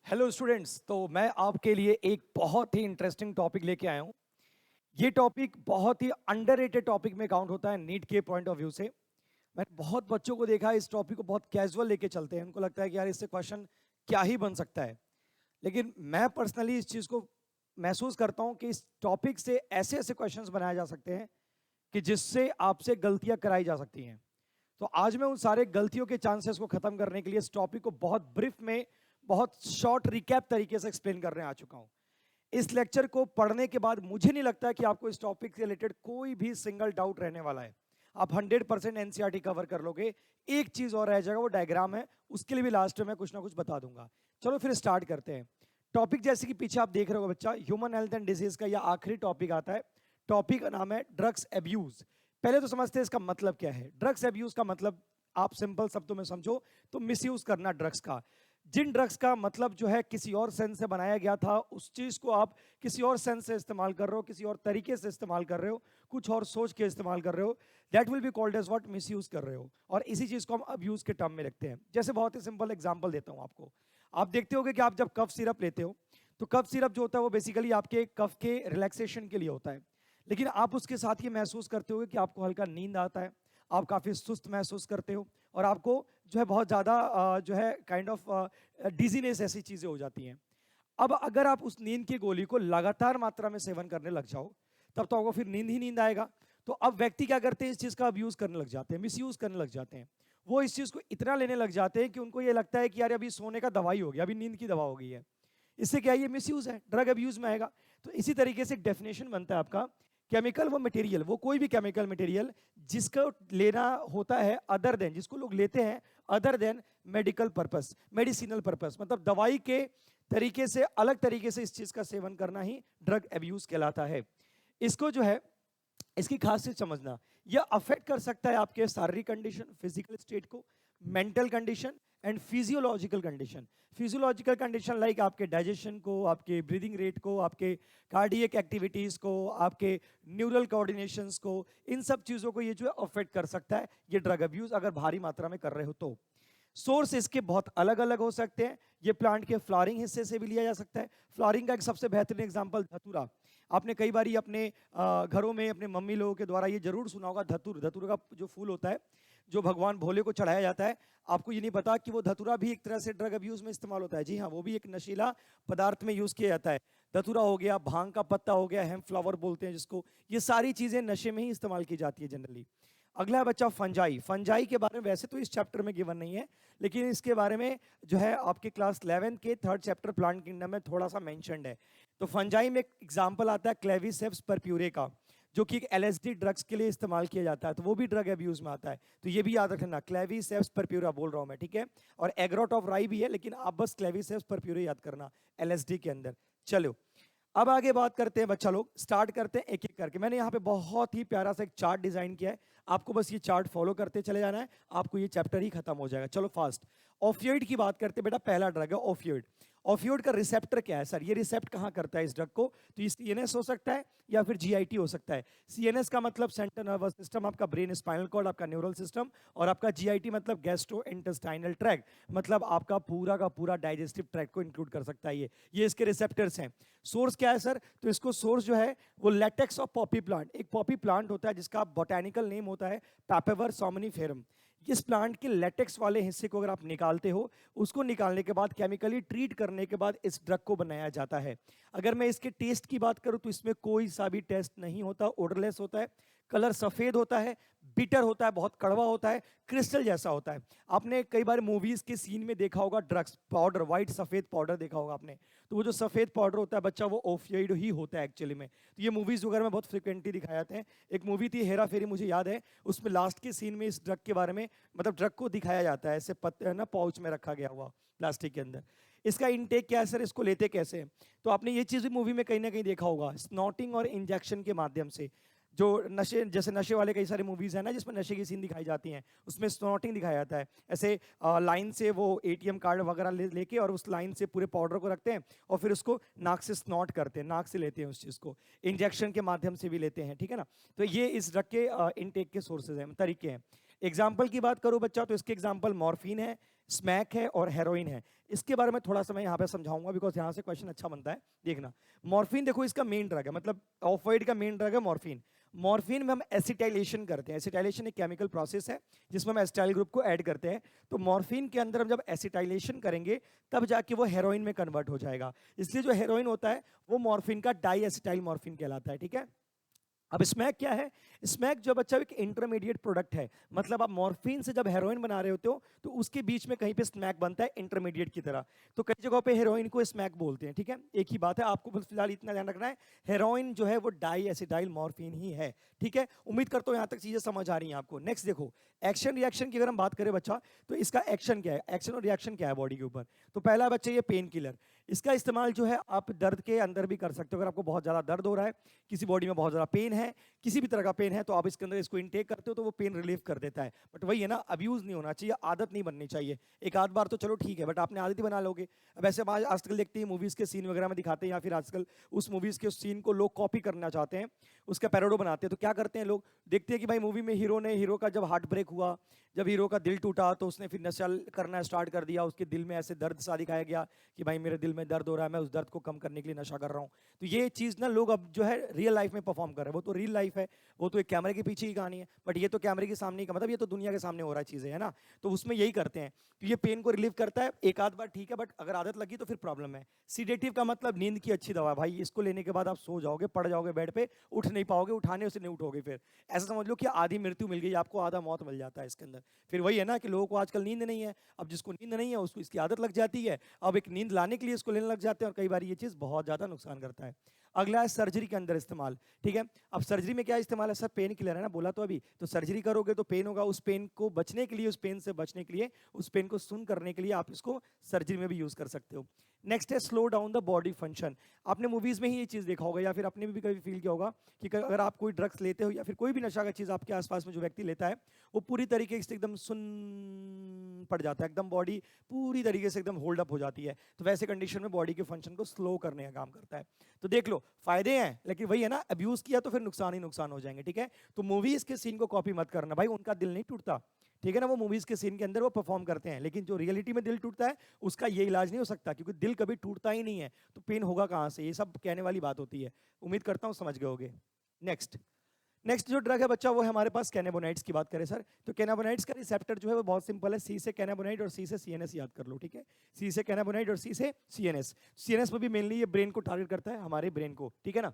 Hello students. तो मैं आपके लिए एक बहुत ही इंटरेस्टिंग टॉपिक लेके आया हूँ। ये टॉपिक बहुत ही अंडररेटेड टॉपिक में काउंट होता है नीट के पॉइंट ऑफ व्यू से। मैंने बहुत बच्चों को देखा है इस टॉपिक को बहुत कैजुअल लेके चलते हैं, उनको लगता है कि यार इससे क्वेश्चन क्या ही बन सकता है। लेकिन मैं पर्सनली इस चीज़ को महसूस करता हूँ कि इस टॉपिक से ऐसे ऐसे क्वेश्चंस बनाए जा सकते हैं कि जिससे आपसे गलतियां कराई जा सकती हैं। तो आज मैं उन सारे गलतियों के चांसेस को खत्म करने के लिए इस टॉपिक को बहुत ब्रीफ में, बहुत शॉर्ट रिकैप तरीके से एक्सप्लेन करने आ चुका हूं। इस लेक्चर को पढ़ने के बाद मुझे नहीं लगता कि आपको इस टॉपिक से रिलेटेड कोई भी सिंगल डाउट रहने वाला है। आप 100% एनसीईआरटी कवर कर लोगे। एक चीज और रह जाएगा, वो डायग्राम है, उसके लिए भी लास्ट में कुछ ना कुछ बता दूंगा। चलो फिर स्टार्ट करते हैं। टॉपिक जैसे कि पीछे आप देख रहे हो बच्चा, ह्यूमन हेल्थ एंड डिजीज का यह आखिरी टॉपिक आता है। टॉपिक का नाम है ड्रग्स एब्यूज। पहले तो समझते हैं इसका मतलब क्या है। ड्रग्स एब्यूज का मतलब आप सिंपल शब्दों में समझो तो मिसयूज करना ड्रग्स का। जिन ड्रग्स का मतलब जो है किसी और सेंस से बनाया गया था, उस चीज को आप किसी और सेंस से इस्तेमाल कर रहे हो, किसी और तरीके से इस्तेमाल कर रहे हो, कुछ और सोच के इस्तेमाल कर रहे हो, that will be called as what, misuse कर रहे हो। और इसी चीज को हम अब्यूज के टर्म में रखते हैं। जैसे बहुत ही सिंपल एग्जांपल देता हूं आपको। आप देखते होगे कि आप जब कफ सिरप लेते हो तो कफ सिरप जो होता है वो बेसिकली आपके कफ के रिलैक्सेशन के लिए होता है। लेकिन आप उसके साथ ये महसूस करते हो कि आपको हल्का नींद आता है, आप काफ़ी सुस्त महसूस करते हो, और आपको जो है बहुत ज़्यादा जो है काइंड ऑफ डिजीनेस ऐसी चीज़ें हो जाती हैं। अब अगर आप उस नींद की गोली को लगातार मात्रा में सेवन करने लग जाओ, तब तो आपको फिर नींद ही नींद आएगा। तो अब व्यक्ति क्या करते हैं, इस चीज़ का अब्यूज करने लग जाते हैं, मिसयूज करने लग जाते हैं। वो इस चीज़ को इतना लेने लग जाते हैं कि उनको ये लगता है कि यार अभी सोने का दवाई हो गया, अभी नींद की दवा हो गई है। इससे क्या है, ये मिसयूज है, ड्रग अब्यूज में आएगा। तो इसी तरीके से डेफिनेशन बनता है आपका, केमिकल वो मटेरियल, वो कोई भी केमिकल मटेरियल जिसको लेना होता है अदर देन, जिसको लोग लेते हैं other than medical purpose, medicinal purpose, मतलब दवाई के तरीके से अलग तरीके से इस चीज का सेवन करना ही ड्रग अब्यूज कहलाता है। इसको जो है, इसकी खासियत समझना, यह अफेक्ट कर सकता है आपके शारीरिक कंडीशन, फिजिकल स्टेट को, mental condition and physiological condition. Physiological condition like आपके डाइजेशन को, आपके ब्रीदिंग रेट को, आपके कार्डियक एक्टिविटीज को, आपके न्यूरल कोऑर्डिनेशंस को, इन सब चीजों को ये जो है अफेक्ट कर सकता है ये ड्रग अब्यूज अगर भारी मात्रा में कर रहे हो तो। सोर्स इसके बहुत अलग अलग हो सकते हैं। ये प्लांट के फ्लावरिंग हिस्से से भी लिया जा सकता है। फ्लावरिंग का एक सबसे बेहतरीन एग्जांपल धतूरा। आपने कई बार अपने घरों में अपने मम्मी लोगों के द्वारा ये जरूर सुना होगा, धतूर, धतूर का जो फूल होता है जो भगवान भोले को चढ़ाया जाता है। आपको ये नहीं पता कि वो धतूरा भी एक तरह से ड्रग अब्यूज में इस्तेमाल होता है। जी हाँ, वो भी एक नशीला पदार्थ में यूज किया जाता है। धतूरा हो गया, भांग का पत्ता हो गया, हेम फ्लावर बोलते हैं जिसको, ये सारी चीजें नशे में ही इस्तेमाल की जाती है जनरली। अगला है बच्चा फंजाई। फंजाई के बारे में वैसे तो इस चैप्टर में गिवन नहीं है, लेकिन इसके बारे में जो है आपके क्लास 11 के थर्ड चैप्टर प्लांट किंगडम में थोड़ा सा मेंशन्ड है। तो फंजाई में एक एग्जांपल आता है क्लेविसेप्स परप्यूरे का, जो कि एक एलएसडी ड्रग्स के लिए इस्तेमाल किया जाता है, तो वो भी ड्रग अब्यूज में आता है। तो ये भी याद रखना, क्लेविसेप्स परप्यूरा बोल रहा हूं मैं, ठीक है। और एग्रोट ऑफ राई भी है, लेकिन आप बस क्लेविसेप्स परप्यूरे याद करना एलएसडी के अंदर। चलो अब आगे बात करते हैं बच्चा लोग, स्टार्ट करते हैं एक एक करके। मैंने यहाँ पे बहुत ही प्यारा सा एक चार्ट डिजाइन किया है, आपको बस ये चार्ट फॉलो करते चले जाना है, आपको ये चैप्टर ही खत्म हो जाएगा। चलो फास्ट। ओफियोइड की बात करते हैं बेटा। पहला ड्रग है ओफियोइड। ओफियोइड का रिसेप्टर क्या है सर, ये रिसेप्ट कहाँ करता है इस ड्रग को? तो ये सीएनएस हो सकता है या फिर जीआईटी हो सकता है। सीएनएस का मतलब सेंट्रल नर्वस सिस्टम, आपका ब्रेन स्पाइनल कॉर्ड, आपका न्यूरल सिस्टम, और आपका जीआईटी मतलब गैस्ट्रो इंटेस्टाइनल ट्रैक्ट, मतलब आपका पूरा का पूरा डाइजेस्टिव ट्रैक्ट को इंक्लूड कर सकता है ये इसके रिसेप्टर्स हैं। सोर्स क्या है सर? तो इसको सोर्स जो है वो लेटेक्स ऑफ पॉपी प्लांट, एक पॉपी प्लांट होता है जिसका बोटेनिकल नेम होता है पैपेवर सोमनिफेरम। इस प्लांट के लेटेक्स वाले हिस्से को अगर आप निकालते हो, उसको निकालने के बाद केमिकली ट्रीट करने के बाद इस ड्रग को बनाया जाता है। अगर मैं इसके टेस्ट की बात करूं तो इसमें कोई सा भी टेस्ट नहीं होता, ओडरलेस होता है, कलर सफेद होता है, बिटर होता है, बहुत कड़वा होता है, क्रिस्टल जैसा होता है। आपने कई बार मूवीज के सीन में देखा होगा ड्रग्स पाउडर, व्हाइट सफेद पाउडर देखा होगा आपने, तो वो जो सफेद पाउडर होता है बच्चा, वो ओफियोइड ही होता है एक्चुअली में। तो ये मूवीज वगैरह में बहुत फ्रिक्वेंटली दिखाए जाते हैं। एक मूवी थी हेरा फेरी, मुझे याद है, उसमें लास्ट के सीन में इस ड्रग के बारे में, मतलब ड्रग को दिखाया जाता है ऐसे पत्ते ना पाउच में रखा गया हुआ प्लास्टिक के अंदर। इसका इनटेक क्या है सर, इसको लेते कैसे हैं? तो आपने ये चीज भी मूवी में कहीं ना कहीं देखा होगा, स्नॉटिंग और इंजेक्शन के माध्यम से। जो नशे, जैसे नशे वाले कई सारे मूवीज है ना जिसमें नशे की सीन दिखाई जाती हैं, उसमें स्नॉटिंग दिखाया जाता है। ऐसे लाइन से वो एटीएम कार्ड वगैरह लेके और उस लाइन से पूरे पाउडर को रखते हैं और फिर उसको नाक से स्नॉट करते हैं, नाक से लेते हैं उस चीज़ को। इंजेक्शन के माध्यम से भी लेते हैं, ठीक है ना। तो ये इस ड्रग के इनटेक के सोर्सेज हैं, तरीके हैं। एग्जाम्पल की बात करूं बच्चा तो इसके एग्जाम्पल मॉर्फिन है, स्मैक है और हेरोइन है। इसके बारे में थोड़ा सा मैं यहाँ पे समझाऊंगा बिकॉज यहाँ से क्वेश्चन अच्छा बनता है। देखना, मॉर्फिन देखो इसका मेन ड्रग है, मतलब ऑफवाइट का मेन ड्रग है मॉर्फिन। मॉर्फिन में हम एसिटाइलेशन करते हैं। एसिटाइलेशन एक केमिकल प्रोसेस है जिसमें हम एसिटाइल ग्रुप को ऐड करते हैं। तो मॉर्फिन के अंदर हम जब एसिटाइलेशन करेंगे तब जाके वो हेरोइन में कन्वर्ट हो जाएगा। इसलिए जो हेरोइन होता है वो मॉर्फिन का डाई एसिटाइल मॉर्फिन कहलाता है। ठीक है, अब स्मैक क्या है? स्मैक जो बच्चा एक इंटरमीडिएट प्रोडक्ट है, मतलब आप मॉर्फिन से जब हेरोइन बना रहे होते हो तो उसके बीच में कहीं पे स्मैक बनता है इंटरमीडिएट की तरह। तो कई जगहों पे हेरोइन को स्मैक बोलते हैं। ठीक है, एक ही बात है, आपको बस फिलहाल इतना ध्यान रखना है, हेरोइन जो है वो डाई एसिटाइल मॉर्फिन ही है। ठीक है, उम्मीद करता हूं यहां तक चीजें समझ आ रही हैं आपको। नेक्स्ट देखो, एक्शन रिएक्शन की अगर हम बात करें बच्चा, तो इसका एक्शन क्या है, एक्शन और रिएक्शन क्या है बॉडी के ऊपर। तो पहला बच्चा ये पेन किलर, इसका इस्तेमाल जो है आप दर्द के अंदर भी कर सकते हो। अगर आपको बहुत ज्यादा दर्द हो रहा है, किसी बॉडी में बहुत ज्यादा पेन है, किसी भी तरह का पेन है, तो आप इसके अंदर इसको इनटेक करते हो तो वो पेन रिलीफ कर देता है। बट वही है ना, अब्यूज नहीं होना चाहिए, आदत नहीं बननी चाहिए। एक आध बार तो चलो ठीक है, बट आपने आदत ही बना लोगे। अब ऐसे आजकल देखते हैं मूवीज के सीन वगैरह में दिखाते हैं, या फिर आजकल उस मूवीज के सीन को लोग कॉपी करना चाहते हैं, उसका पैरोडो बनाते हैं। तो क्या करते हैं लोग, देखते हैं कि भाई मूवी में हीरो का जब हार्ट ब्रेक हुआ, जब हीरो का दिल टूटा, तो उसने फिर नशा करना स्टार्ट कर दिया। उसके दिल में ऐसे दर्द सा दिखाया गया कि भाई मेरे दिल में दर्द हो रहा है, मैं उस दर्द को कम करने के लिए नशा कर रहा हूँ। तो ये चीज़ ना लोग अब जो है रियल लाइफ में परफॉर्म कर रहे हैं। वो तो रियल लाइफ है, वो तो एक कैमरे के पीछे की कहानी है, बट ये तो कैमरे के सामने का मतलब ये तो दुनिया के सामने हो रहा है चीज़ें, है ना। तो उसमें यही करते हैं। तो ये पेन को रिलीव करता है, एक आध बार ठीक है, बट अगर आदत लगी तो फिर प्रॉब्लम है। सीडेटिव का मतलब नींद की अच्छी दवा भाई, इसको लेने के बाद आप सो जाओगे, पड़ जाओगे बेड पे, उठ नहीं पाओगे, उठाने से नहीं उठोगे। फिर ऐसा समझ लो कि आधी मृत्यु मिल गई आपको, आधा मौत मिल जाता है इसके अंदर। फिर वही है ना कि लोगों को आजकल नींद नहीं है। अब जिसको नींद नहीं है उसको इसकी आदत लग जाती है, अब एक नींद लाने के लिए इसको लेने लग जाते हैं, और कई बार ये चीज़ बहुत ज़्यादा नुकसान करता है। अगला है सर्जरी के अंदर इस्तेमाल। ठीक है, अब सर्जरी में क्या इस्तेमाल है सर, पेन किलर है ना, बोला तो अभी। तो सर्जरी करोगे तो पेन होगा, उस पेन को बचने के लिए, उस पेन से बचने के लिए, उस पेन को सुन करने के लिए आप इसको सर्जरी में भी यूज कर सकते हो। नेक्स्ट है slow down the body function. आपने मूवीज में ही ये चीज़ देखा होगा, या फिर अपने भी कभी फील किया होगा कि अगर आप कोई ड्रग्स लेते हो या फिर कोई भी नशा का चीज़ आपके आसपास में जो व्यक्ति लेता है, वो पूरी तरीके से एकदम सुन पड़ जाता है, एकदम बॉडी पूरी तरीके से एकदम होल्ड अप हो जाती है। तो वैसे कंडीशन में बॉडी के फंक्शन को स्लो करने का काम करता है। तो देख लो, फायदे हैं, लेकिन वही है ना, अब्यूज किया तो फिर नुकसान ही नुकसान हो जाएंगे। ठीक है, तो मूवीज के सीन को कॉपी मत करना भाई, उनका दिल नहीं टूटता। ठीक है ना, वो मूवीज के सीन के अंदर वो परफॉर्म करते हैं, लेकिन जो रियलिटी में दिल टूटता है उसका ये इलाज नहीं हो सकता, क्योंकि दिल कभी टूटता ही नहीं है, तो पेन होगा कहां से, ये सब कहने वाली बात होती है। उम्मीद करता हूं समझ गए होगे। नेक्स्ट नेक्स्ट जो ड्रग है बच्चा, वो है हमारे पास कैनाबोनाइड्स की बात करें सर, तो कैनाबोनाइड्स का रिसेप्टर जो है वो बहुत सिंपल है, सी से कैनाबोनाइड और सी से सीएनएस, याद कर लो। ठीक है, सी से कैनाबोनाइड और सी से सीएनएस। सीएनएस में भी मेनली ये ब्रेन को टारगेट करता है, हमारे ब्रेन को। ठीक है ना।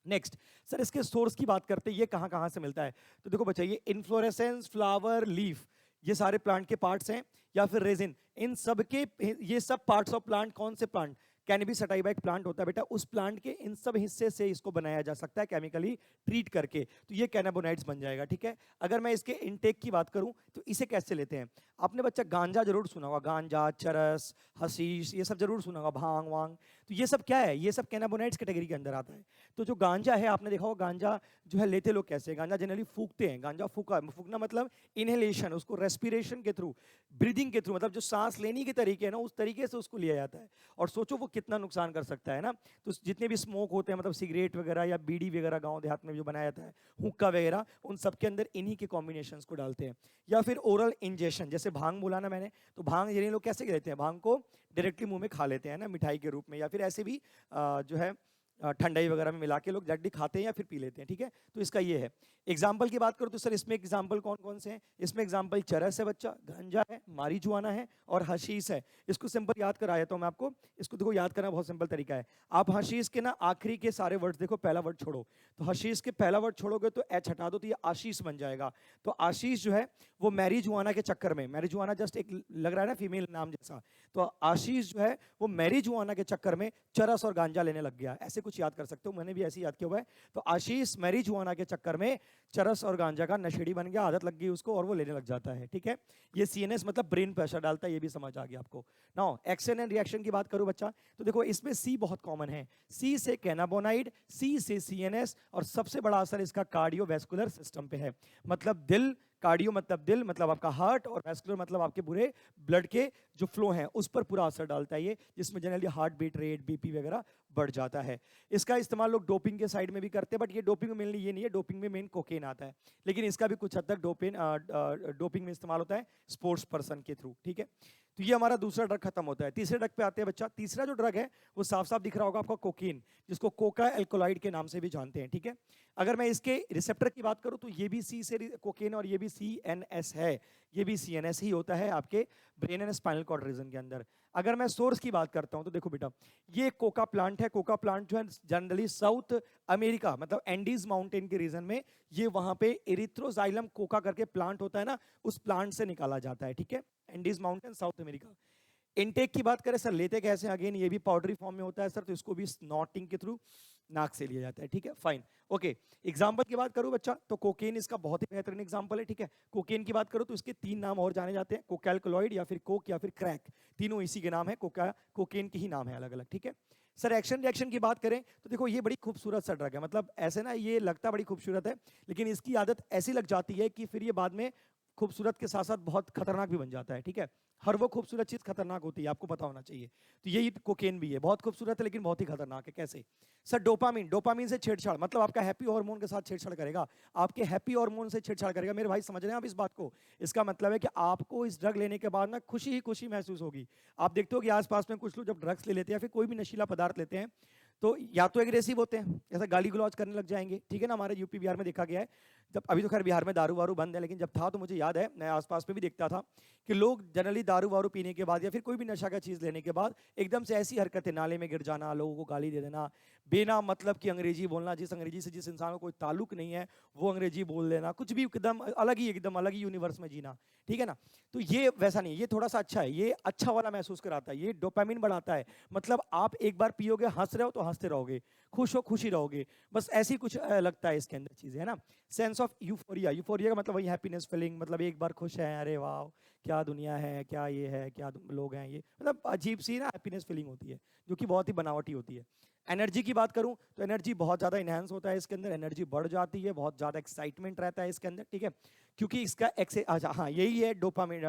नेक्स्ट सर, इसके सोर्स की बात करते हैं, ये कहाँ कहाँ से मिलता है। तो देखो बच्चा, ये इन्फ्लोरेसेंस, फ्लावर, लीफ, ये सारे प्लांट के पार्ट्स हैं, या फिर रेजिन, इन सब के, ये सब पार्ट्स ऑफ प्लांट, कौन से प्लांट, कैनबिस सटाइवा एक प्लांट होता है बेटा, उस प्लांट के इन सब हिस्से से इसको बनाया जा सकता है केमिकली ट्रीट करके, तो ये कैनाबोनाइड्स बन जाएगा। ठीक है, अगर मैं इसके इनटेक की बात करूं तो इसे कैसे लेते हैं, आपने बच्चा गांजा जरूर सुना होगा, गांजा, चरस, हशीश, ये सब जरूर सुना होगा, भांग वांग, तो ये सब क्या है, ये सब कैनाबोनाइड्स कैटेगरी के अंदर आता है। तो जो गांजा है, आपने देखा होगा गांजा जो है लेते लोग कैसे, गांजा जनरली फूकते हैं, गांजा फूकना मतलब इनहेलेशन, उसको रेस्पिरेशन के थ्रू, ब्रीदिंग के थ्रू, मतलब जो सांस लेने के तरीके है ना, उस तरीके से उसको लिया जाता है। और सोचो वो कितना नुकसान कर सकता है ना। तो जितने भी स्मोक होते हैं, मतलब सिगरेट वगैरह या बीड़ी वगैरह गांव देहात में जो बनाया जाता है, हुक्का वगैरह, उन सब के अंदर इन्हीं के कॉम्बिनेशंस को डालते हैं। या फिर ओरल इंजेक्शन, जैसे भांग बोला ना मैंने, तो भांग ये लोग कैसे लेते हैं, भांग को डायरेक्टली मुंह में खा लेते हैं ना, मिठाई के रूप में, या फिर ऐसे भी जो है ठंडाई वगैरह में मिला के लोग डायरेक्टली खाते हैं या फिर पी लेते हैं। ठीक है, तो इसका ये है। एग्जाम्पल की बात करो तो सर इसमें एग्जाम्पल कौन कौन से हैं, इसमें एग्जाम्पल चरस है बच्चा, गांजा है, मारीजुआना है और हशीश है। इसको सिंपल याद करा देता हूं मैं आपको, इसको देखो याद करना बहुत सिंपल तरीका है। आप हशीश के ना आखिरी के सारे वर्ड्स देखो, पहला वर्ड छोड़ो, तो हशीश के पहला वर्ड छोड़ोगे तो एच हटा दो तो ये आशीष बन जाएगा। तो आशीष जो है वो मैरीजुआना के चक्कर में, मैरीजुआना जस्ट एक लग रहा है ना फीमेल नाम जैसा, तो आशीष जो है वो मैरीजुआना के चक्कर में चरस और गांजा लेने लग गया, ऐसे कुछ याद कर सकते हो, मैंने भी ऐसे याद किया हुआ है। तो आशीष मैरीजुआना के चक्कर में चरस और गांजा का नशेड़ी बन गया, आदत लग गई उसको और वो लेने लग जाता है। ठीक है, ये सीएनएस मतलब ब्रेन प्रेशर डालता है, ये भी समझ आ गया आपको। नाउ एक्शन एंड रिएक्शन की बात करूं बच्चा, तो देखो इसमें सी बहुत कॉमन है, सी से कैनाबोनाइड, सी से सीएनएस, और सबसे बड़ा असर इसका कार्डियोवैस्कुलर सिस्टम पे है, मतलब दिल, कार्डियो मतलब दिल, मतलब आपका हार्ट, और वैस्कुलर मतलब आपके पूरे ब्लड के जो फ्लो हैं उस पर पूरा असर डालता है ये, जिसमें generally heart beat rate, BP वगैरह बढ़ जाता है। इसका इस्तेमाल लोग डोपिंग के साइड में भी करते हैं, बट ये डोपिंग में मेनली ये नहीं है, डोपिंग में मेन कोकेन आता है, लेकिन इसका भी कुछ हद तक डोपिंग में इस्तेमाल होता है स्पोर्ट्स पर्सन के थ्रू। ठीक है, तो ये हमारा दूसरा ड्रग खत्म होता है। तीसरे ड्रग पे आते हैं बच्चा। तीसरा जो ड्रग है वो साफ साफ दिख रहा होगा आपका, कोकीन, जिसको कोका एल्कोलाइड के नाम से भी जानते हैं, ठीक है। अगर मैं इसके रिसेप्टर की बात करूं तो ये भी सी से कोकेन और ये भी CNS है, ये भी CNS ही होता है आपके brain and spinal cord region के अंदर। अगर मैं सोर्स की बात करता हूं तो देखो बेटा, ये कोका प्लांट है। कोका प्लांट जो है जनरली साउथ अमेरिका मतलब एंडीज माउंटेन के रीजन में, ये वहां पे एरिथ्रोजाइलम कोका करके प्लांट होता है ना, उस प्लांट से निकाला जाता है, ठीक है। Andes mountain, south America. Intake की बात करें सर, लेते कैसे हैं? अगेन ये भी पाउडरी फॉर्म में होता है सर, तो इसको भी स्नॉटिंग के थ्रू नाक से लिया जाता है, ठीक है, फाइन, ओके। एग्जांपल की बात करूं बच्चा तो कोकेन इसका बहुत ही बेहतरीन एग्जांपल है, ठीक है। कोकेन की बात करूं तो इसके 3 नाम और जाने जाते हैं, कोकैल्कोलॉइड या फिर कोक या फिर क्रैक, तीनों इसी के नाम है, कोकेन के ही नाम है अलग अलग, ठीक है। सर एक्शन रिएक्शन की बात करें तो देखो ये बड़ी खूबसूरत सा ड्रग है, मतलब ऐसे ना ये लगता बड़ी खूबसूरत है, लेकिन इसकी आदत ऐसी लग जाती है कि फिर ये बाद में खूबसूरत के साथ साथ बहुत खतरनाक भी बन जाता है, ठीक है। हर वो खूबसूरत चीज खतरनाक होती है, आपको पता होना चाहिए। तो यही कोकेन भी है, बहुत खूबसूरत है लेकिन बहुत ही खतरनाक है। कैसे? सर डोपामिन, डोपामिन से छेड़छाड़, मतलब आपका हैप्पी हार्मोन के साथ छेड़छाड़ करेगा, आपके हैप्पी हार्मोन से छेड़छाड़ करेगा। मेरे भाई समझ रहे हैं आप इस बात को? इसका मतलब है कि आपको इस ड्रग लेने के बाद ना खुशी ही खुशी महसूस होगी। आप देखते हो कि आसपास में कुछ लोग जब ड्रग्स ले लेते हैं, फिर कोई भी नशीला पदार्थ लेते हैं, तो या तो एग्रेसिव होते हैं, जैसा गाली गलौज करने लग जाएंगे, ठीक है ना। हमारे यूपी बिहार में देखा गया है, जब अभी तो खैर बिहार में दारू वारू बंद है, लेकिन जब था तो मुझे याद है, मैं आसपास में भी देखता था कि लोग जनरली दारू वारू पीने के बाद या फिर कोई भी नशा का चीज़ लेने के बाद एकदम से ऐसी हरकतें, नाले में गिर जाना, लोगों को गाली दे देना, बेना मतलब की अंग्रेजी बोलना, जिस अंग्रेजी से जिस इंसान को कोई ताल्लुक नहीं है वो अंग्रेजी बोल देना, कुछ भी एकदम अलग ही यूनिवर्स में जीना, ठीक है ना। तो ये वैसा नहीं, ये थोड़ा सा अच्छा है, ये अच्छा वाला महसूस कराता है, ये डोपामिन बढ़ाता है। मतलब आप एक बार पियोगे, हंस रहे हो तो हंसते रहोगे, खुश हो खुशी रहोगे, बस ऐसी कुछ लगता है इसके अंदर चीजें, है ना। सेंस ऑफ यूफोरिया, यूफोरिया का मतलब वही हैप्पीनेस फीलिंग, मतलब एक बार खुश है, अरे वाह क्या दुनिया है, क्या ये है, क्या लोग हैं, ये मतलब अजीब सी ना हैप्पीनेस फीलिंग होती है, जो कि बहुत ही बनावटी होती है। एनर्जी की बात करूं तो एनर्जी बहुत ज़्यादा इनहेंस होता है इसके अंदर, एनर्जी बढ़ जाती है, बहुत ज़्यादा एक्साइटमेंट रहता है इसके अंदर, ठीक है। क्योंकि इसका अच्छा हाँ यही है डोपामिन,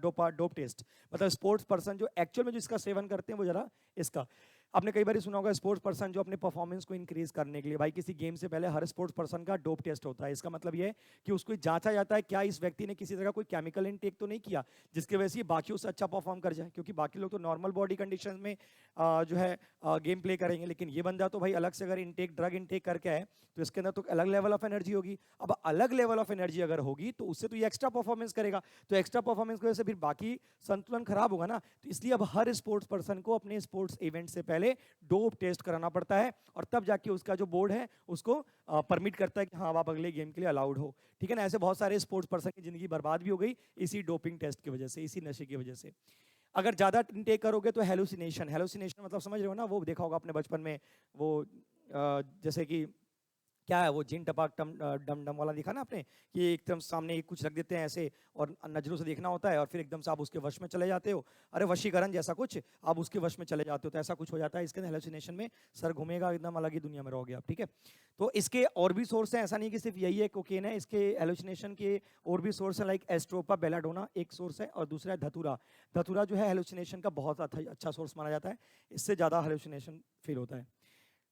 डोप टेस्ट, मतलब स्पोर्ट्स पर्सन जो एक्चुअल में जो इसका सेवन करते हैं वो जरा इसका, आपने कई बार सुना होगा स्पोर्ट्स पर्सन जो अपने परफॉर्मेंस को इंक्रीज करने के लिए, भाई किसी गेम से पहले हर स्पोर्ट्स पर्सन का डोप टेस्ट होता है। इसका मतलब ये है कि उसको जांचा जाता है क्या इस व्यक्ति ने किसी तरह कोई केमिकल इनटेक तो नहीं किया जिसकी वजह से बाकियों से अच्छा परफॉर्म कर जाए, क्योंकि बाकी लोग तो नॉर्मल बॉडी कंडीशन में जो है गेम प्ले करेंगे, लेकिन ये बंदा तो भाई अलग से अगर ड्रग इनटेक करके आए तो इसके अंदर तो अलग लेवल ऑफ एनर्जी होगी। अब अलग लेवल ऑफ एनर्जी अगर होगी तो उससे तो ये एक्स्ट्रा परफॉर्मेंस करेगा, तो एक्स्ट्रा परफॉर्मेंस की वजह से फिर बाकी संतुलन खराब होगा ना। तो इसलिए अब हर स्पोर्ट्स पर्सन को अपने स्पोर्ट्स इवेंट से पहले डोप टेस्ट कराना पड़ता है, और तब जाके उसका जो बोर्ड है उसको परमिट करता है कि हाँ आप अगले गेम के लिए अलाउड हो, ठीक है ना। ऐसे बहुत सारे स्पोर्ट्स पर्सन की जिंदगी बर्बाद भी हो गई इसी डोपिंग टेस्ट की वजह से, इसी नशे की वजह से। अगर ज्यादा इनटेक करोगे तो हेलुसिनेशन, हेलुसिनेशन मतलब समझ रहे हो ना, वो देखा होगा आपने बचपन में, वो जैसे कि क्या है वो जिन टपाक डम डम वाला दिखा ना आपने, कि एकदम सामने कुछ रख देते हैं ऐसे और नजरों से देखना होता है और फिर एकदम से आप उसके वश में चले जाते हो, अरे वशीकरण जैसा कुछ, आप उसके वश में चले जाते हो, तो ऐसा कुछ हो जाता है इसके अंदर। हेलुसिनेशन में सर घूमेगा, एकदम अलग ही दुनिया में रहोगे आप, ठीक है। तो इसके और भी सोर्स हैं, ऐसा नहीं कि सिर्फ यही है कोकेन है, इसके हेलुसिनेशन के और भी सोर्स है, लाइक एस्ट्रोपा बेलाडोना एक सोर्स है, और दूसरा है धतूरा। धतूरा जो है हेलुसिनेशन का बहुत अच्छा सोर्स माना जाता है, इससे ज़्यादा हेलुसिनेशन फील होता है।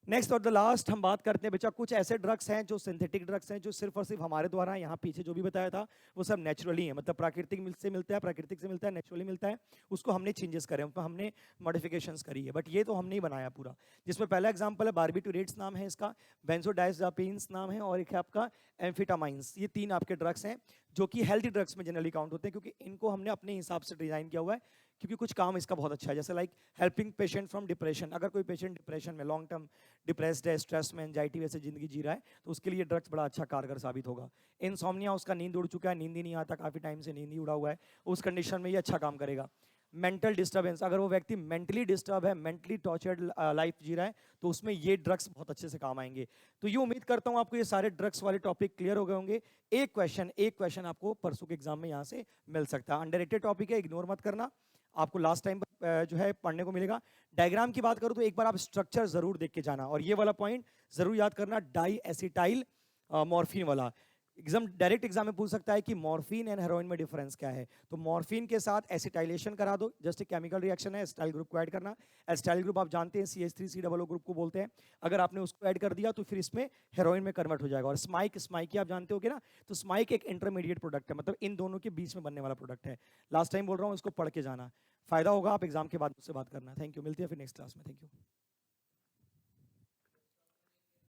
नेक्स्ट और द लास्ट हम बात करते हैं बच्चा, कुछ ऐसे ड्रग्स हैं जो सिंथेटिक ड्रग्स हैं, जो सिर्फ और सिर्फ हमारे द्वारा, यहाँ पीछे जो भी बताया था वो सब नेचुरली है, मतलब प्राकृतिक से मिलता है, प्राकृतिक से मिलता है, नेचुरली मिलता है, उसको हमने चेंजेस करे, उसमें हमने मॉडिफिकेशंस करी है, बट ये तो हमने ही बनाया पूरा। जिसमें पहला एग्जाम्पल है बार्बिटूरेट्स नाम है इसका, बेंजोडाइजापीन्स नाम है, और एक है आपका एम्फिटामाइंस। ये 3 आपके ड्रग्स हैं जो कि हेल्थी ड्रग्स में जनरली काउंट होते हैं, क्योंकि इनको हमने अपने हिसाब से डिजाइन किया हुआ है, क्योंकि कुछ काम इसका बहुत अच्छा है, जैसे like helping patient from depression. अगर कोई पेशेंट डिप्रेशन में, लॉन्ग टर्म डिप्रेस्ड है, स्ट्रेस में, एंजाइटी वैसे जिंदगी जी रहा है, तो उसके लिए ड्रग्स बड़ा अच्छा कारगर साबित होगा। इनसोम्निया, उसका नींद उड़ चुका है, नींद ही नहीं आता, काफी टाइम से नींद ही उड़ा हुआ है, उस कंडीशन में ये अच्छा काम करेगा। मेंटल डिस्टर्बेंस, अगर वो व्यक्ति मेंटली डिस्टर्ब है, मेंटली टॉर्चर्ड लाइफ जी रहा है, तो उसमें ये ड्रग्स बहुत अच्छे से काम आएंगे। तो ये उम्मीद करता हूं आपको ये सारे ड्रग्स वाले टॉपिक क्लियर हो गए होंगे। एक क्वेश्चन आपको परसों के एग्जाम में यहाँ से मिल सकता है, अंडररेटेड टॉपिक है, इग्नोर मत करना, आपको लास्ट टाइम जो है पढ़ने को मिलेगा। डायग्राम की बात करूं तो एक बार आप स्ट्रक्चर जरूर देख के जाना, और ये वाला पॉइंट जरूर याद करना, डाई एसिटाइल मॉर्फिन वाला। एग्जाम डायरेक्ट एग्जाम में पूछ सकता है कि मॉर्फिन एंड हेरोइन में डिफरेंस क्या है। तो मॉर्फिन के साथ एसिटाइलेशन करा दो, जस्ट एक केमिकल रिएक्शन है, एसिटाइल ग्रुप को ऐड करना। एसिटाइल ग्रुप आप जानते हैं CH3COO ग्रुप को बोलते हैं। अगर आपने उसको ऐड कर दिया तो फिर इसमें हेरोइन में कन्वर्ट हो जाएगा। और स्माइकी आप जानते होगे ना, तो स्माइक एक इंटरमीडिएट प्रोडक्ट है, मतलब इन दोनों के बीच में बनने वाला प्रोडक्ट है। लास्ट टाइम बोल रहा हूँ, इसको पढ़ के जाना, फायदा होगा, आप एग्जाम के बाद मुझसे बात करना। थैंक यू, मिलते हैं फिर नेक्स्ट क्लास में। Thank you.